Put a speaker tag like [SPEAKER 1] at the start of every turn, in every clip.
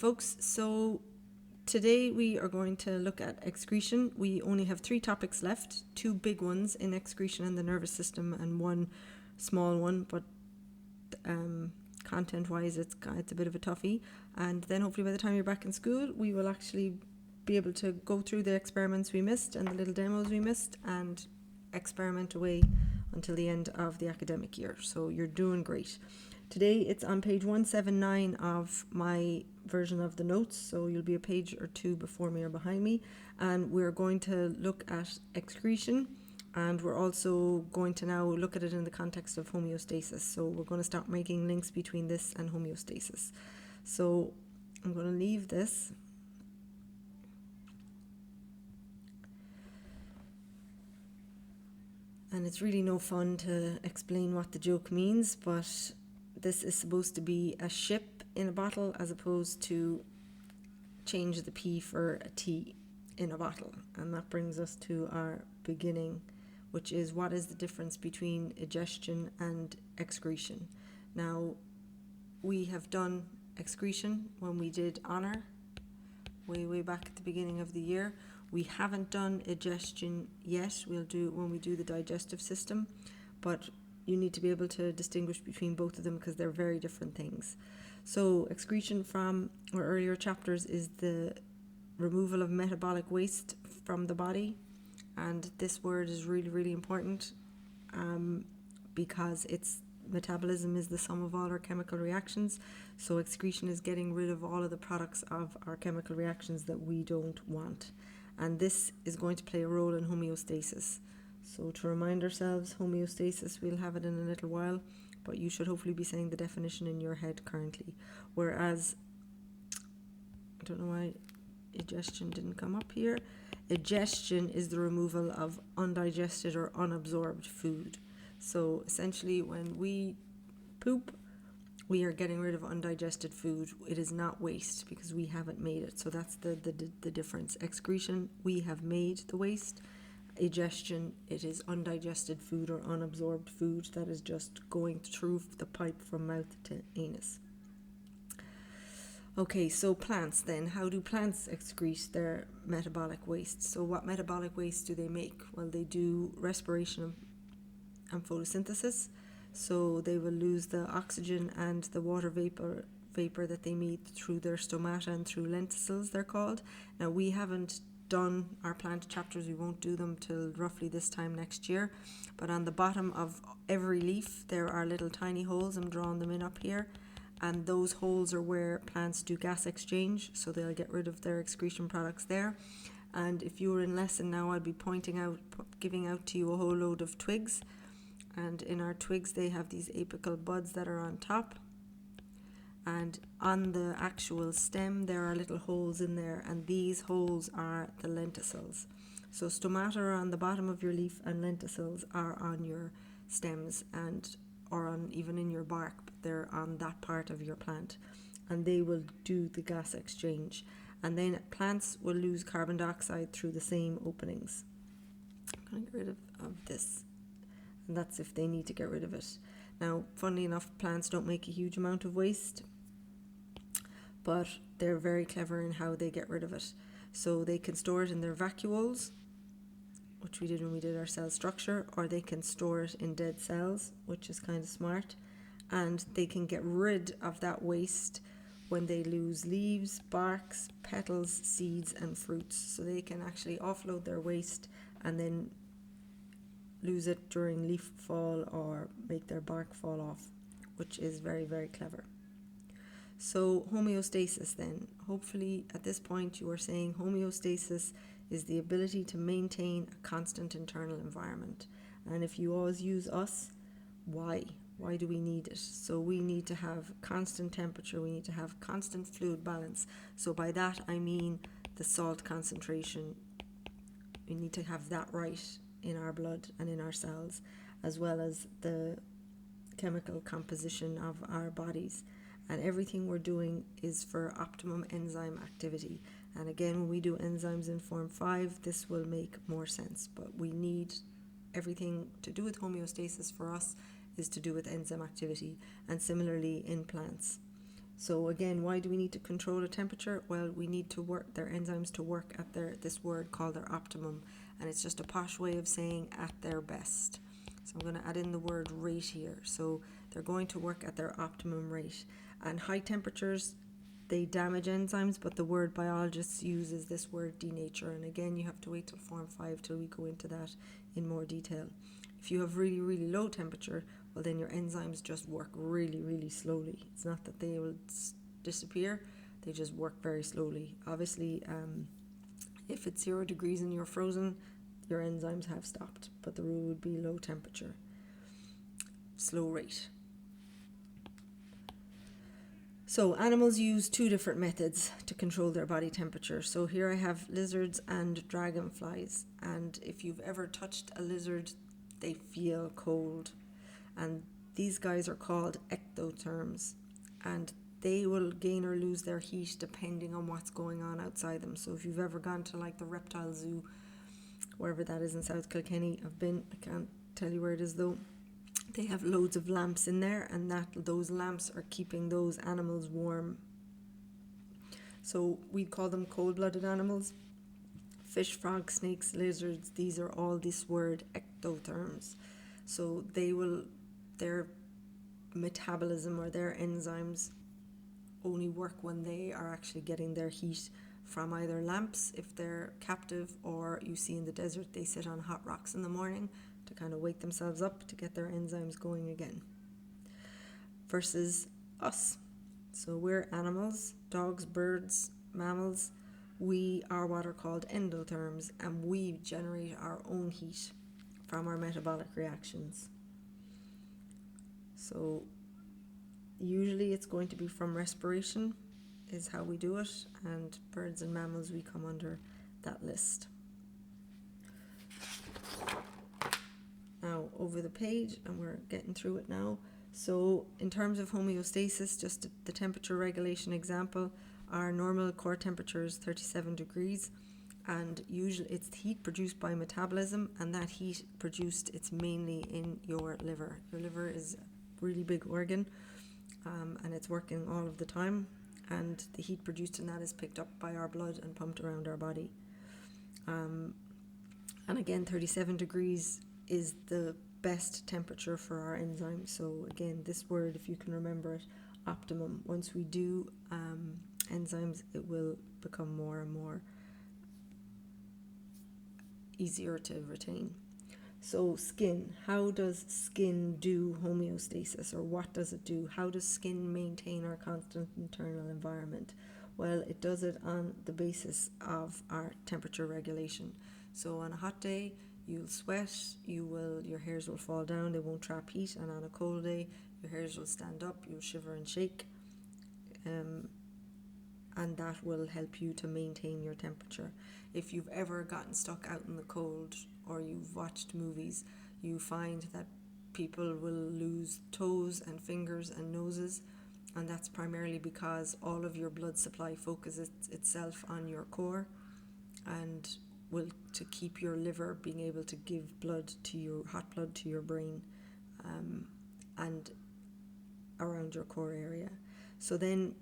[SPEAKER 1] folks. So today we are going to look at excretion. We only have 3 topics left, 2 big ones in excretion and the nervous system and 1 small one, but content-wise it's a bit of a toughie. And then hopefully by the time you're back in school, we will actually be able to go through the experiments we missed and the little demos we missed and experiment away until the end of the academic year. So you're doing great. Today it's on page 179 of my version of the notes, so you'll be a page or 2 before me or behind me, and we're going to look at excretion, and we're also going to now look at it in the context of homeostasis. So we're going to start making links between this and homeostasis. So I'm going to leave this. And it's really no fun to explain what the joke means, but this is supposed to be a ship in a bottle as opposed to change the P for a T in a bottle. And that brings us to our beginning, which is what is the difference between egestion and excretion. Now, we have done excretion when we did honor, way back at the beginning of the year. We haven't done egestion yet. We'll do it when we do the digestive system, but you need to be able to distinguish between both of them because they're very different things. So excretion from our earlier chapters is the removal of metabolic waste from the body, and this word is really important because metabolism is the sum of all our chemical reactions. So excretion is getting rid of all of the products of our chemical reactions that we don't want, and this is going to play a role in homeostasis. So to remind ourselves, homeostasis, we'll have it in a little while, but you should hopefully be saying the definition in your head currently. Whereas, I don't know why egestion didn't come up here. Egestion is the removal of undigested or unabsorbed food. So essentially when we poop, we are getting rid of undigested food. It is not waste because we haven't made it. So that's the difference. Excretion, we have made the waste. Egestion, it is undigested food or unabsorbed food that is just going through the pipe from mouth to anus. Okay, so plants then. How do plants excrete their metabolic waste? So what metabolic waste do they make? Well, they do respiration and photosynthesis. So they will lose the oxygen and the water vapor that they meet through their stomata and through lenticels, they're called. Now, we haven't done our plant chapters. We won't do them till roughly this time next year, but on the bottom of every leaf there are little tiny holes. I'm drawing them in up here, and those holes are where plants do gas exchange, so they'll get rid of their excretion products there. And if you were in lesson now, I'd be giving out to you a whole load of twigs, and in our twigs they have these apical buds that are on top, and on the actual stem there are little holes in there, and these holes are the lenticels. So stomata are on the bottom of your leaf and lenticels are on your stems or on even in your bark, but they're on that part of your plant, and they will do the gas exchange. And then plants will lose carbon dioxide through the same openings. I'm going to get rid of this, and that's if they need to get rid of it. Now, funnily enough, plants don't make a huge amount of waste, but they're very clever in how they get rid of it. So they can store it in their vacuoles, which we did when we did our cell structure, or they can store it in dead cells, which is kind of smart. And they can get rid of that waste when they lose leaves, barks, petals, seeds and fruits. So they can actually offload their waste and then lose it during leaf fall or make their bark fall off, which is very clever. So homeostasis then. Hopefully at this point you are saying homeostasis is the ability to maintain a constant internal environment. And if you always use us, why? Why do we need it? So we need to have constant temperature, we need to have constant fluid balance. So by that I mean the salt concentration. We need to have that right in our blood and in our cells, as well as the chemical composition of our bodies. And everything we're doing is for optimum enzyme activity. And again, when we do enzymes in Form 5, this will make more sense. But we need everything to do with homeostasis for us is to do with enzyme activity, and similarly in plants. So again, why do we need to control a temperature? Well, we need to work their enzymes to work at this word called their optimum, and it's just a posh way of saying at their best. So I'm going to add in the word rate here. So they're going to work at their optimum rate. And high temperatures, they damage enzymes, but the word biologists uses this word denature. And again, you have to wait till Form 5 till we go into that in more detail. If you have really, really low temperature, well then your enzymes just work really, really slowly. It's not that they will disappear, they just work very slowly. Obviously, if it's 0 degrees and you're frozen, your enzymes have stopped, but the rule would be low temperature, slow rate. So animals use 2 different methods to control their body temperature. So here I have lizards and dragonflies, and if you've ever touched a lizard, they feel cold. And these guys are called ectotherms, and they will gain or lose their heat depending on what's going on outside them. So if you've ever gone to like the reptile zoo, wherever that is in South Kilkenny, I've been, I can't tell you where it is though, they have loads of lamps in there, and those lamps are keeping those animals warm. So we call them cold-blooded animals. Fish, frogs, snakes, lizards, these are all this word ectotherms. So their metabolism or their enzymes only work when they are actually getting their heat from either lamps if they're captive, or you see in the desert they sit on hot rocks in the morning to kind of wake themselves up to get their enzymes going again. Versus us. So we're animals, dogs, birds, mammals. We are what are called endotherms, and we generate our own heat from our metabolic reactions. So usually it's going to be from respiration is how we do it, and birds and mammals, we come under that list. Now over the page, and we're getting through it now. So in terms of homeostasis, just the temperature regulation example, our normal core temperature is 37 degrees, and usually it's heat produced by metabolism, and that heat produced, it's mainly in your liver. Your liver is a really big organ, and it's working all of the time, and the heat produced in that is picked up by our blood and pumped around our body. And again, 37 degrees is the best temperature for our enzymes. So again, this word, if you can remember it, optimum. Once we do enzymes, it will become more and more easier to retain. So skin, how does skin do homeostasis, or what does it do? How does skin maintain our constant internal environment? Well, it does it on the basis of our temperature regulation. So on a hot day, you'll sweat, your hairs will fall down, they won't trap heat, and on a cold day, your hairs will stand up, you'll shiver and shake, and that will help you to maintain your temperature. If you've ever gotten stuck out in the cold, or you've watched movies, you find that people will lose toes and fingers and noses, and that's primarily because all of your blood supply focuses itself on your core, and will to keep your liver being able to give hot blood to your brain, and around your core area. So then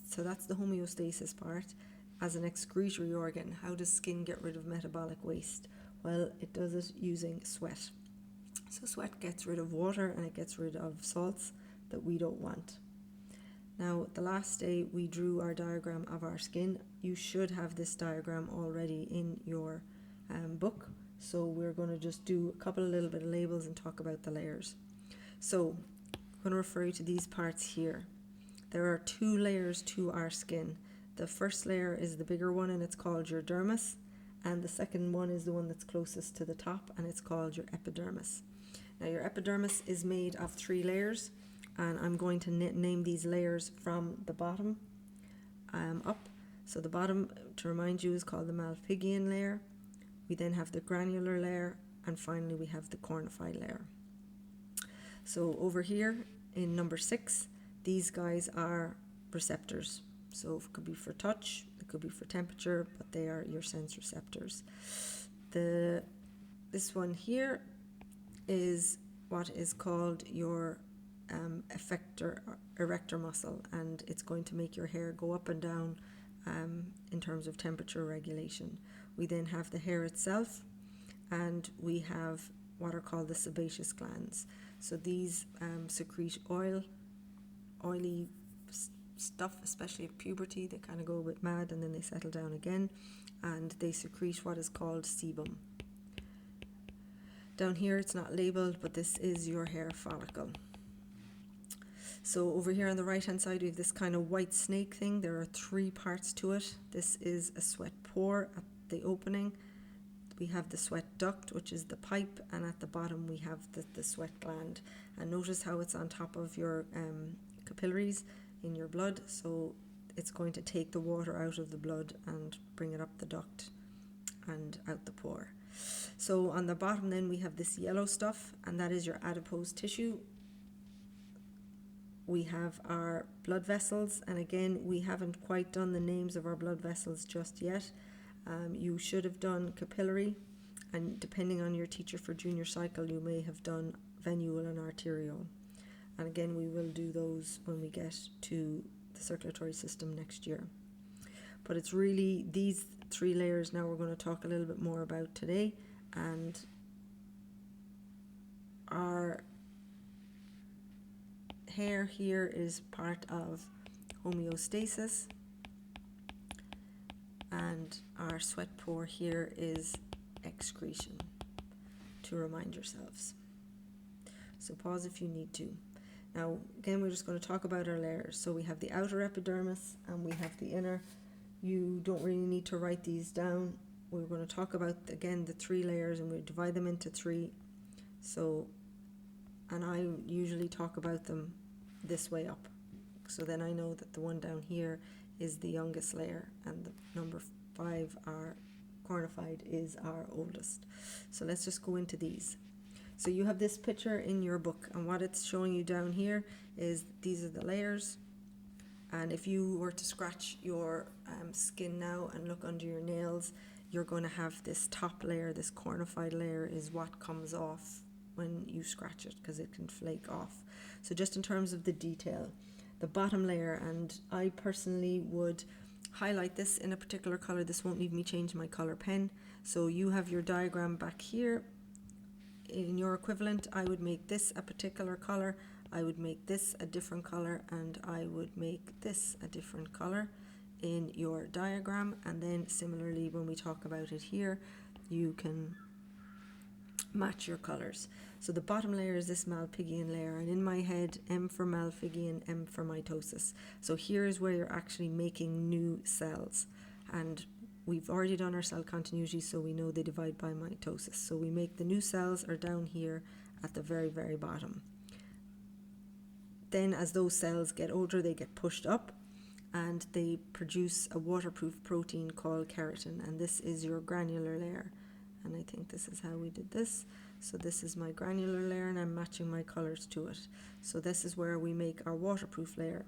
[SPEAKER 1] so that's the homeostasis part. As an excretory organ, how does skin get rid of metabolic waste? Well, it does it using sweat. So sweat gets rid of water, and it gets rid of salts that we don't want. Now, the last day we drew our diagram of our skin. You should have this diagram already in your book. So we're going to just do a couple of little bit of labels and talk about the layers. So I'm going to refer you to these parts here. There are 2 layers to our skin. The first layer is the bigger one, and it's called your dermis, and the second one is the one that's closest to the top, and it's called your epidermis. Now your epidermis is made of 3 layers, and I'm going to name these layers from the bottom up. So the bottom, to remind you, is called the Malpighian layer. We then have the granular layer, and finally we have the cornified layer. So over here in number 6, these guys are receptors. So it could be for touch, it could be for temperature, but they are your sense receptors. This one here is what is called your effector erector muscle, and it's going to make your hair go up and down in terms of temperature regulation. We then have the hair itself, and we have what are called the sebaceous glands. So these secrete oily stuff, especially at puberty. They kind of go a bit mad and then they settle down again, and they secrete what is called sebum. Down here it's not labelled, but this is your hair follicle. So over here on the right hand side we have this kind of white snake thing. There are 3 parts to it. This is a sweat pore at the opening. We have the sweat duct, which is the pipe, and at the bottom we have the sweat gland. And notice how it's on top of your capillaries in your blood, so it's going to take the water out of the blood and bring it up the duct and out the pore. So on the bottom then we have this yellow stuff, and that is your adipose tissue. We have our blood vessels, and again we haven't quite done the names of our blood vessels just yet. You should have done capillary, and depending on your teacher for junior cycle you may have done venule and arteriole. And again we will do those when we get to the circulatory system next year. But it's really these 3 layers now we're going to talk a little bit more about today. And our hair here is part of homeostasis, and our sweat pore here is excretion, to remind yourselves. So pause if you need to. Now again we're just going to talk about our layers. So we have the outer epidermis and we have the inner. You don't really need to write these down. We're going to talk about again the 3 layers, and we divide them into 3. So, and I usually talk about them this way up, so then I know that the one down here is the youngest layer, and the number 5, our cornified, is our oldest. So let's just go into these. So you have this picture in your book, and what it's showing you down here is these are the layers. And if you were to scratch your skin now and look under your nails, you're going to have this top layer, this cornified layer is what comes off when you scratch it, because it can flake off. So just in terms of the detail, the bottom layer, and I personally would highlight this in a particular color. This won't leave me change my color pen. So you have your diagram back here. In your equivalent, I would make this a particular color, I would make this a different color, and I would make this a different color in your diagram. And then similarly when we talk about it here, you can match your colors. So the bottom layer is this Malpighian layer, and in my head M for Malpighian, M for mitosis. So here is where you're actually making new cells, and we've already done our cell continuity, so we know they divide by mitosis. So we make the new cells are down here at the very, very bottom. Then as those cells get older, they get pushed up and they produce a waterproof protein called keratin, and this is your granular layer. And I think this is how we did this. So this is my granular layer, and I'm matching my colors to it. So this is where we make our waterproof layer.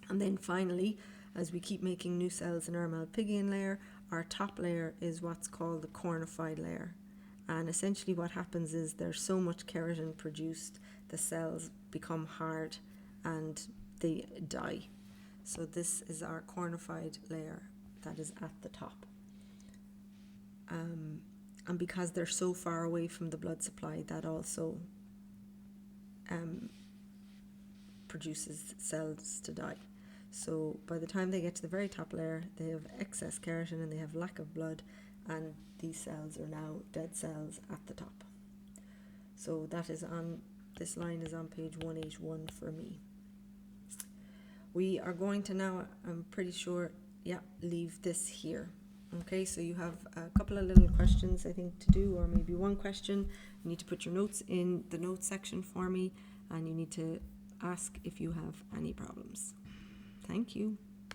[SPEAKER 1] And then finally, as we keep making new cells in our Malpighian layer, our top layer is what's called the cornified layer. And essentially what happens is there's so much keratin produced, the cells become hard and they die. So this is our cornified layer that is at the top. And because they're so far away from the blood supply, that also produces cells to die. So by the time they get to the very top layer, they have excess keratin and they have lack of blood, and these cells are now dead cells at the top. So that is on, this line is on page 181 for me. We are going to now, I'm pretty sure, leave this here. Okay, so you have a couple of little questions I think to do, or maybe one question. You need to put your notes in the notes section for me, and you need to ask if you have any problems. Thank you.